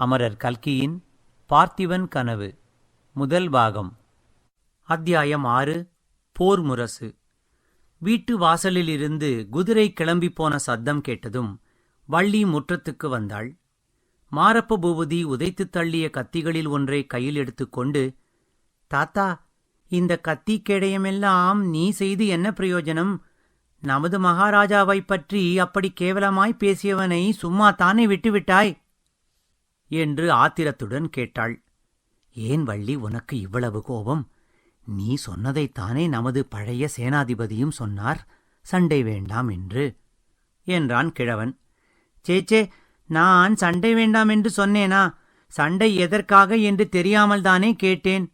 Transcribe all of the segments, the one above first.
அமரர் கல்கியின் பார்த்திபன் கனவு முதல் பாகம். அத்தியாயம் 6. போர் முரசு. வீட்டு வாசலிலிருந்து குதிரை கிளம்பிப்போன சத்தம் கேட்டதும் வள்ளி முற்றத்துக்கு வந்தாள். மாரப்ப பூபதி உதைத்து தள்ளிய கத்திகளில் ஒன்றை கையில் எடுத்துக்கொண்டு, தாத்தா, இந்த கத்தி கேடயமெல்லாம் நீ செய்து என்ன பிரயோஜனம்? நமது மகாராஜாவைப் பற்றி அப்படி கேவலமாய் பேசியவனை சும்மா தானே விட்டுவிட்டாய் என்று ஆத்திரத்துடன் கேட்டாள். ஏன் வள்ளி உனக்கு இவ்வளவு கோபம்? நீ சொன்னதைத்தானே நமது பழைய சேனாதிபதியும் சொன்னார், சண்டை வேண்டாம் என்று என்றான் கிழவன். சேச்சே, நான் சண்டை வேண்டாம் என்று சொன்னேனா? சண்டை எதற்காக என்று தெரியாமல்தானே கேட்டேன்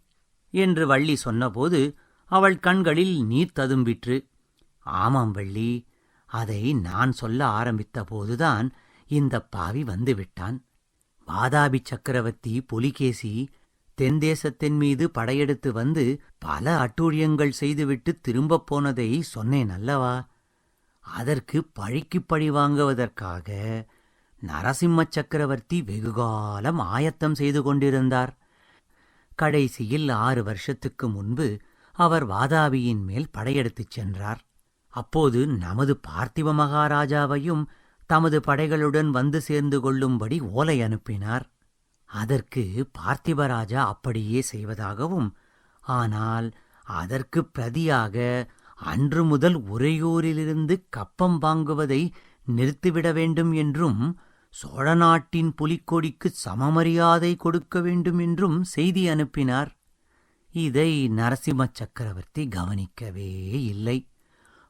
என்று வள்ளி சொன்னபோது அவள் கண்களில் நீர் ததும்பிற்று. ஆமாம் வள்ளி, அதை நான் சொல்ல ஆரம்பித்த போதுதான் இந்த பாவி வந்துவிட்டான். வாதாபி சக்கரவர்த்தி புலிகேசி தென்தேசத்தின் மீது படையெடுத்து வந்து பல அட்டூழியங்கள் செய்துவிட்டு திரும்பப் போனதை சொன்னேன் அல்லவா? அதற்கு பழிக்குப் பழி வாங்குவதற்காக நரசிம்ம சக்கரவர்த்தி வெகுகாலம் ஆயத்தம் செய்து கொண்டிருந்தார். கடைசியில் 6 வருஷத்துக்கு முன்பு அவர் வாதாபியின் மேல் படையெடுத்துச் சென்றார். அப்போது நமது பார்த்திப மகாராஜாவையும் தமது படைகளுடன் வந்து சேர்ந்து கொள்ளும்படி ஓலை அனுப்பினார். அதற்கு பார்த்திபராஜா அப்படியே செய்வதாகவும், ஆனால் அதற்கு பிரதியாக அன்று முதல் உறையூரிலிருந்து கப்பம் வாங்குவதை நிறுத்திவிட வேண்டும் என்றும், சோழ நாட்டின் புலிக்கொடிக்கு சமமரியாதை கொடுக்க வேண்டும் என்றும் செய்தி அனுப்பினார். இதை நரசிம்ம சக்கரவர்த்தி கவனிக்கவே இல்லை.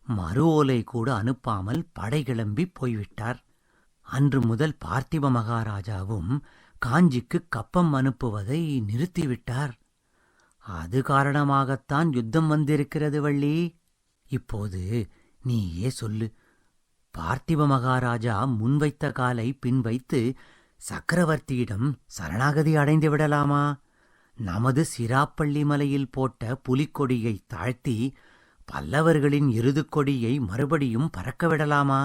மறு ஓலை கூட அனுப்பாமல் படை கிளம்பி போய்விட்டார். அன்று முதல் பார்த்திப மகாராஜாவும் காஞ்சிக்கு கப்பம் அனுப்புவதை நிறுத்திவிட்டார். அது காரணமாகத்தான் யுத்தம் வந்திருக்கிறது வள்ளி. இப்போது நீயே சொல்லு, பார்த்திப மகாராஜா முன்வைத்த காலை பின்வைத்து சக்கரவர்த்தியிடம் சரணாகதி அடைந்து விடலாமா? நமது சிராப்பள்ளி மலையில் போட்ட புலிக்கொடியை தாழ்த்தி பல்லவர்களின் எருதுக்கொடியை மறுபடியும் பறக்கவிடலாமா?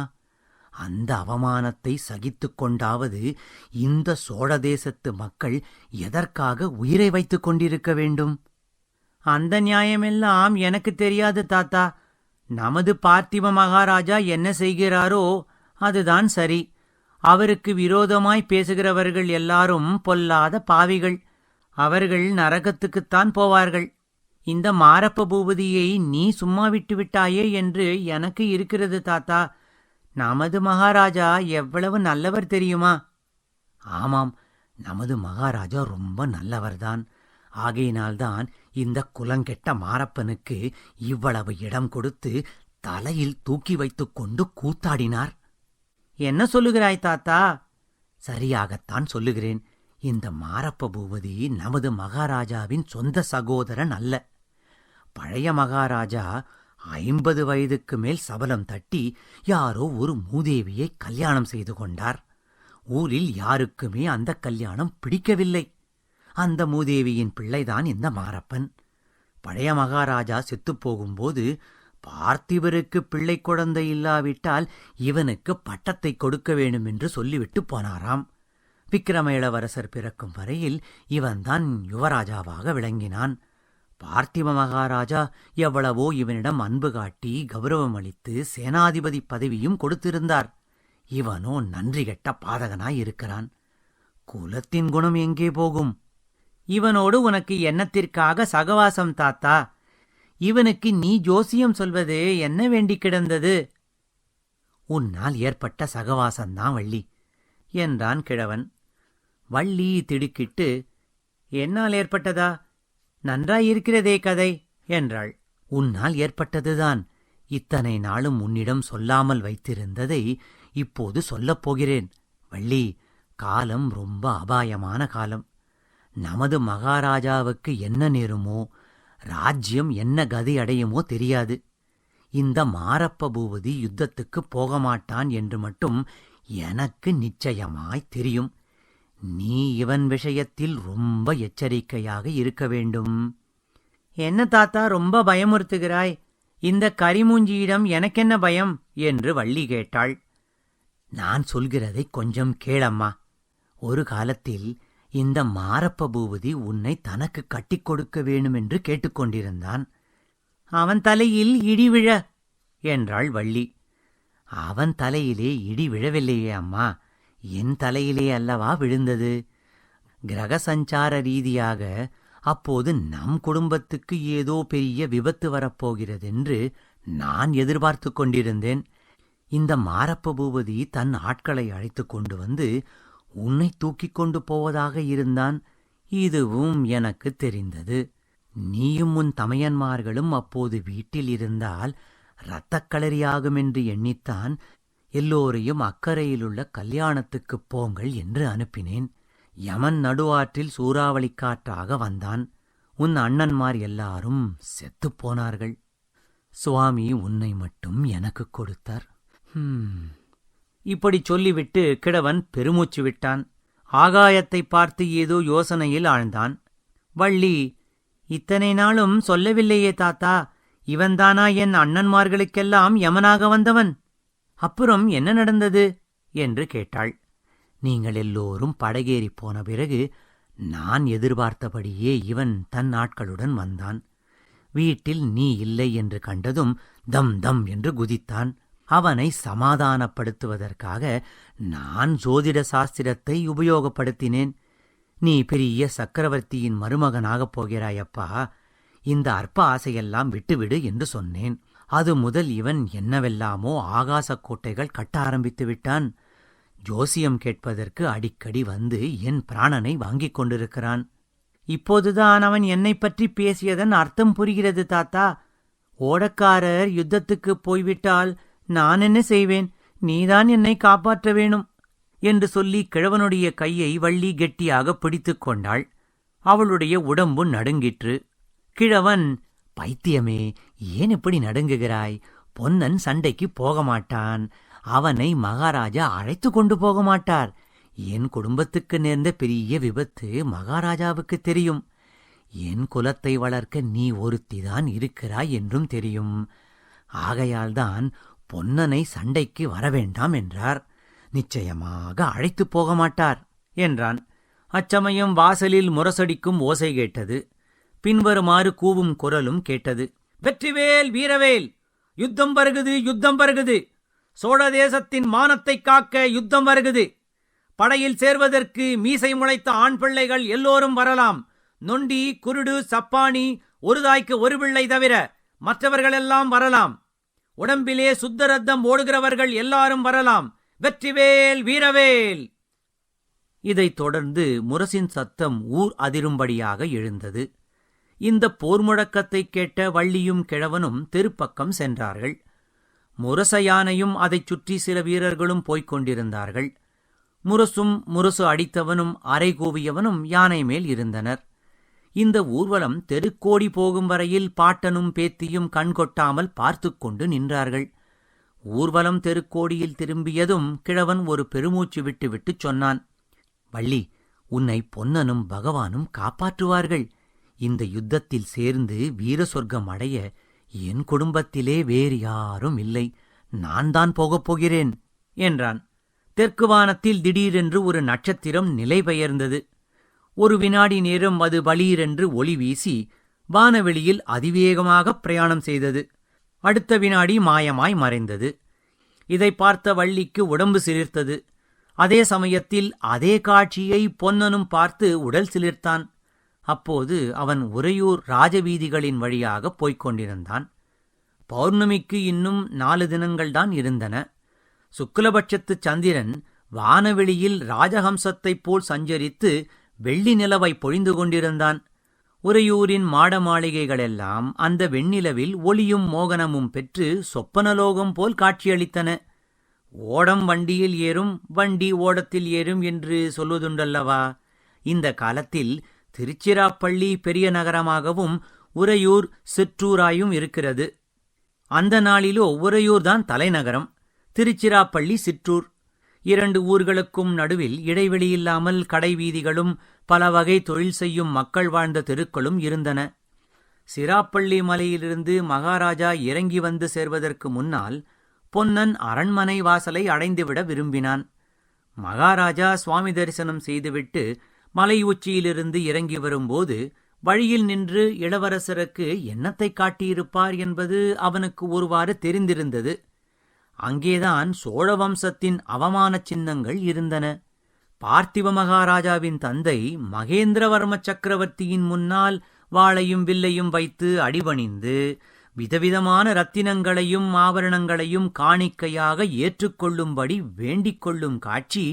அந்த அவமானத்தை சகித்துக் கொண்டாவது இந்த சோழ தேசத்து மக்கள் எதற்காக உயிரை வைத்துக் கொண்டிருக்க வேண்டும்? அந்த நியாயமெல்லாம் எனக்கு தெரியாது தாத்தா. நமது பார்த்திப மகாராஜா என்ன செய்கிறாரோ அதுதான் சரி. அவருக்கு விரோதமாய் பேசுகிறவர்கள் எல்லாரும் பொல்லாத பாவிகள். அவர்கள் நரகத்துக்குத்தான் போவார்கள். இந்த மாரப்ப பூபதியை நீ சும்மா விட்டு விட்டாயே என்று எனக்கு இருக்கிறது தாத்தா. நமது மகாராஜா எவ்வளவு நல்லவர் தெரியுமா? ஆமாம், நமது மகாராஜா ரொம்ப நல்லவர்தான். ஆகையினால்தான் இந்த குலங்கெட்ட மாரப்பனுக்கு இவ்வளவு இடம் கொடுத்து தலையில் தூக்கி வைத்துக் கொண்டு கூத்தாடினார். என்ன சொல்லுகிறாய் தாத்தா? சரியாகத்தான் சொல்லுகிறேன். இந்த மாரப்ப பூபதி நமது மகாராஜாவின் சொந்த சகோதரன் அல்ல. பழைய மகாராஜா 50 வயதுக்கு மேல் சபலம் தட்டி யாரோ ஒரு மூதேவியை கல்யாணம் செய்து கொண்டார். ஊரில் யாருக்குமே அந்த கல்யாணம் பிடிக்கவில்லை. அந்த மூதேவியின் பிள்ளைதான் இந்த மாரப்பன். பழைய மகாராஜா செத்துப்போகும்போது பார்த்திபருக்கு பிள்ளை குழந்தை இல்லாவிட்டால் இவனுக்கு பட்டத்தை கொடுக்க வேண்டும் என்று சொல்லிவிட்டு போனாராம். விக்கிரம இளவரசர் பிறக்கும் வரையில் இவன்தான் யுவராஜாவாக விளங்கினான். பார்த்திப மகாராஜா எவ்வளவோ இவனிடம் அன்பு காட்டி கௌரவம் அளித்து சேனாதிபதி பதவியும் கொடுத்திருந்தார். இவனோ நன்றி கெட்ட பாதகனாயிருக்கிறான். குலத்தின் குணம் எங்கே போகும்? இவனோடு உனக்கு என்னத்திற்காக சகவாசம் தாத்தா? இவனுக்கு நீ ஜோசியம் சொல்வது என்ன வேண்டி கிடந்தது? உன்னால் ஏற்பட்ட சகவாசந்தான் வள்ளி என்றான் கிழவன். வள்ளி திடுக்கிட்டு, என்னால் ஏற்பட்டதா? நன்றாயிருக்கிறதே கதை என்றாள். உன்னால் ஏற்பட்டதுதான். இத்தனை நாளும் உன்னிடம் சொல்லாமல் வைத்திருந்ததை இப்போது சொல்லப் போகிறேன். வள்ளி, காலம் ரொம்ப அபாயமான காலம். நமது மகாராஜாவுக்கு என்ன நேருமோ, ராஜ்யம் என்ன கதி அடையுமோ தெரியாது. இந்த மாரப்ப பூபதி யுத்தத்துக்கு போகமாட்டான் என்று மட்டும் எனக்கு நிச்சயமாய் தெரியும். நீ இவன் விஷயத்தில் ரொம்ப எச்சரிக்கையாக இருக்க வேண்டும். என்ன தாத்தா ரொம்ப பயமுறுத்துகிறாய்? இந்த கரிமூஞ்சியிடம் எனக்கென்ன பயம் என்று வள்ளி கேட்டாள். நான் சொல்கிறதை கொஞ்சம் கேளம்மா. ஒரு காலத்தில் இந்த மாரப்ப பூபதி உன்னை தனக்கு கட்டிக் கொடுக்க வேணுமென்று கேட்டுக்கொண்டிருந்தான். அவன் தலையில் இடி விழ என்றாள் வள்ளி. அவன் தலையிலே இடி விழவில்லையே அம்மா, என் தலையிலே அல்லவா விழுந்தது. கிரக சஞ்சார ரீதியாக அப்போது நம் குடும்பத்துக்கு ஏதோ பெரிய விபத்து வரப்போகிறதென்று நான் எதிர்பார்த்து கொண்டிருந்தேன். இந்த மாரப்ப பூபதி தன் ஆட்களை அழைத்து கொண்டு வந்து உன்னை தூக்கிக் கொண்டு போவதாக இருந்தான். இதுவும் எனக்கு தெரிந்தது. நீயும் உன் தமையன்மார்களும் அப்போது வீட்டில் இருந்தால் இரத்தக்களரியாகும் என்று எண்ணித்தான் எல்லோரையும் அக்கறையிலுள்ள கல்யாணத்துக்குப் போங்கள் என்று அனுப்பினேன். யமன் நடுவாற்றில் சூறாவளி காற்றாக வந்தான். உன் அண்ணன்மார் எல்லாரும் செத்துப்போனார்கள். சுவாமி உன்னை மட்டும் எனக்கு கொடுத்தார். இப்படி சொல்லிவிட்டு கிழவன் பெருமூச்சு விட்டான். ஆகாயத்தை பார்த்து ஏதோ யோசனையில் ஆழ்ந்தான். வள்ளி, இத்தனை நாளும் சொல்லவில்லையே தாத்தா, இவன்தானா என் அண்ணன்மார்களுக்கெல்லாம் யமனாக வந்தவன்? அப்புறம் என்ன நடந்தது என்று கேட்டாள். நீங்கள் எல்லோரும் படகேறி போன பிறகு நான் எதிர்பார்த்தபடியே இவன் தன் ஆட்களுடன் வந்தான். வீட்டில் நீ இல்லை என்று கண்டதும் தம் தம் என்று குதித்தான். அவனை சமாதானப்படுத்துவதற்காக நான் ஜோதிட சாஸ்திரத்தை உபயோகப்படுத்தினேன். நீ பெரிய சக்கரவர்த்தியின் மருமகனாகப் போகிறாயப்பா, இந்த அற்ப ஆசையெல்லாம் விட்டுவிடு என்று சொன்னேன். அது முதல் இவன் என்னவெல்லாமோ ஆகாசக் கோட்டைகள் கட்ட ஆரம்பித்து விட்டான். ஜோசியம் கேட்பதற்கு அடிக்கடி வந்து என் பிராணனை வாங்கிக் கொண்டிருக்கிறான். இப்போதுதான் அவன் என்னை பற்றி பேசியதன் அர்த்தம் புரிகிறது தாத்தா. ஓடக்காரர் யுத்தத்துக்குப் போய்விட்டால் நான் என்ன செய்வேன்? நீதான் என்னை காப்பாற்ற வேணும் என்று சொல்லி கிழவனுடைய கையை வள்ளி கெட்டியாக பிடித்துக் கொண்டாள். அவளுடைய உடம்பு நடுங்கிற்று. கிழவன், பைத்தியமே, ஏன் இப்படி நடுங்குகிறாய்? பொன்னன் சண்டைக்கு போக மாட்டான். அவனை மகாராஜா அழைத்து கொண்டு போக மாட்டார். என் குடும்பத்துக்கு நேர்ந்த பெரிய விபத்து மகாராஜாவுக்கு தெரியும். என் குலத்தை வளர்க்க நீ ஒருத்திதான் இருக்கிறாய் என்றும் தெரியும். ஆகையால்தான் பொன்னனை சண்டைக்கு வரவேண்டாம் என்றார். நிச்சயமாக அழைத்துப் போக மாட்டார் என்றான். அச்சமயம் வாசலில் முரசடிக்கும் ஓசை கேட்டது. பின்வருமாறு கூவும் குரலும் கேட்டது. வெற்றிவேல், வீரவேல், யுத்தம் வருகுது, யுத்தம் வருகுது. சோழ தேசத்தின் மானத்தை காக்க யுத்தம் வருகுது. படையில் சேர்வதற்கு மீசை முளைத்த ஆண் பிள்ளைகள் எல்லோரும் வரலாம். நொண்டி, குருடு, சப்பானி, ஒரு தாய்க்கு ஒரு பிள்ளை தவிர மற்றவர்களெல்லாம் வரலாம். உடம்பிலே சுத்த ரத்தம் ஓடுகிறவர்கள் எல்லாரும் வரலாம். வெற்றிவேல், வீரவேல். இதைத் தொடர்ந்து முரசின் சத்தம் ஊர் அதிரும்படியாக எழுந்தது. இந்த போர் முழக்கத்தைக் கேட்ட வள்ளியும் கிழவனும் தெருப்பக்கம் சென்றார்கள். முரச யானையும் அதைச் சுற்றி சில வீரர்களும் போய்க் கொண்டிருந்தார்கள். முரசும் முரசு அடித்தவனும் அரை கூவியவனும் யானை மேல் இருந்தனர். இந்த ஊர்வலம் தெருக்கோடி போகும் வரையில் பாட்டனும் பேத்தியும் கண்கொட்டாமல் பார்த்து கொண்டு நின்றார்கள். ஊர்வலம் தெருக்கோடியில் திரும்பியதும் கிழவன் ஒரு பெருமூச்சு விட்டுவிட்டுச் சொன்னான். வள்ளி, உன்னை பொன்னனும் பகவானும் காப்பாற்றுவார்கள். இந்த யுத்தத்தில் சேர்ந்து வீர சொர்க்கம் அடைய என் குடும்பத்திலே வேறு யாரும் இல்லை. நான் தான் போகப் போகிறேன் என்றான். தெற்கு வானத்தில் திடீரென்று ஒரு நட்சத்திரம் நிலை பெயர்ந்தது. ஒரு வினாடி நேரம் அது பளீரென்று ஒளி வீசி வானவெளியில் அதிவேகமாக பிரயாணம் செய்தது. அடுத்த வினாடி மாயமாய் மறைந்தது. இதை பார்த்த வள்ளிக்கு உடம்பு சிலிர்த்தது. அதே சமயத்தில் அதே காட்சியை பொன்னனும் பார்த்து உடல் சிலிர்த்தான். அப்போது அவன் உறையூர் ராஜவீதிகளின் வழியாகப் போய்க் கொண்டிருந்தான். பௌர்ணமிக்கு இன்னும் 4 தினங்கள்தான் இருந்தன. சுக்லபட்சத்து சந்திரன் வானவெளியில் ராஜஹம்சத்தைப் போல் சஞ்சரித்து வெள்ளி நிலவை பொழிந்து கொண்டிருந்தான். உறையூரின் மாட மாளிகைகளெல்லாம் அந்த வெண்ணிலவில் ஒளியும் மோகனமும் பெற்று சொப்பனலோகம் போல் காட்சியளித்தன. ஓடம் வண்டியில் ஏறும், வண்டி ஓடத்தில் ஏறும் என்று சொல்வதுண்டல்லவா? இந்த காலத்தில் திருச்சிராப்பள்ளி பெரிய நகரமாகவும் உறையூர் சிற்றூராயும் இருக்கிறது. அந்த நாளிலோ உறையூர்தான் தலைநகரம், திருச்சிராப்பள்ளி சிற்றூர். 2 ஊர்களுக்கும் நடுவில் இடைவெளியில்லாமல் கடைவீதிகளும் பல வகை தொழில் செய்யும் மக்கள் வாழ்ந்த தெருக்களும் இருந்தன. சிராப்பள்ளி மலையிலிருந்து மகாராஜா இறங்கி வந்து சேர்வதற்கு முன்னால் பொன்னன் அரண்மனை வாசலை அடைந்துவிட விரும்பினான். மகாராஜா சுவாமி தரிசனம் செய்துவிட்டு மலை உச்சியிலிருந்து இறங்கி வரும்போது வழியில் நின்று இளவரசருக்கு என்னத்தை காட்டியிருப்பார் என்பது அவனுக்கு ஒருவாறு தெரிந்திருந்தது. அங்கேதான் சோழ வம்சத்தின் அவமான சின்னங்கள் இருந்தன. பார்த்திவ மகாராஜாவின் தந்தை மகேந்திரவர்ம சக்கரவர்த்தியின் முன்னால் வாளையும் வில்லையும் வைத்து அடிபணிந்து விதவிதமான ரத்தினங்களையும் ஆபரணங்களையும் காணிக்கையாக ஏற்றுக்கொள்ளும்படி வேண்டிக் கொள்ளும் காட்சி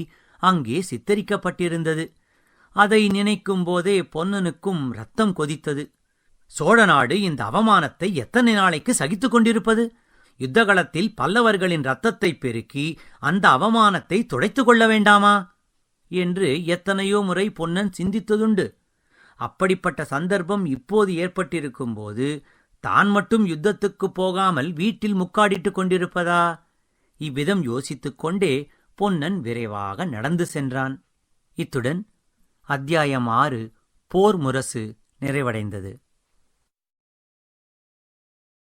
அங்கே சித்தரிக்கப்பட்டிருந்தது. அதை நினைக்கும் போதே பொன்னனுக்கும் ரத்தம் கொதித்தது. சோழ நாடு இந்த அவமானத்தை எத்தனை நாளைக்கு சகித்துக் கொண்டிருப்பது? யுத்தகளத்தில் பல்லவர்களின் ரத்தத்தை பெருக்கி அந்த அவமானத்தை துடைத்துக் கொள்ள வேண்டாமா என்று எத்தனையோ முறை பொன்னன் சிந்தித்ததுண்டு. அப்படிப்பட்ட சந்தர்ப்பம் இப்போது ஏற்பட்டிருக்கும்போது தான் மட்டும் யுத்தத்துக்குப் போகாமல் வீட்டில் முக்காடிட்டுக் கொண்டிருப்பதா? இவ்விதம் யோசித்துக் கொண்டே பொன்னன் விரைவாக நடந்து சென்றான். இத்துடன் அத்தியாயம் 6 போர் முரசு நிறைவடைந்தது.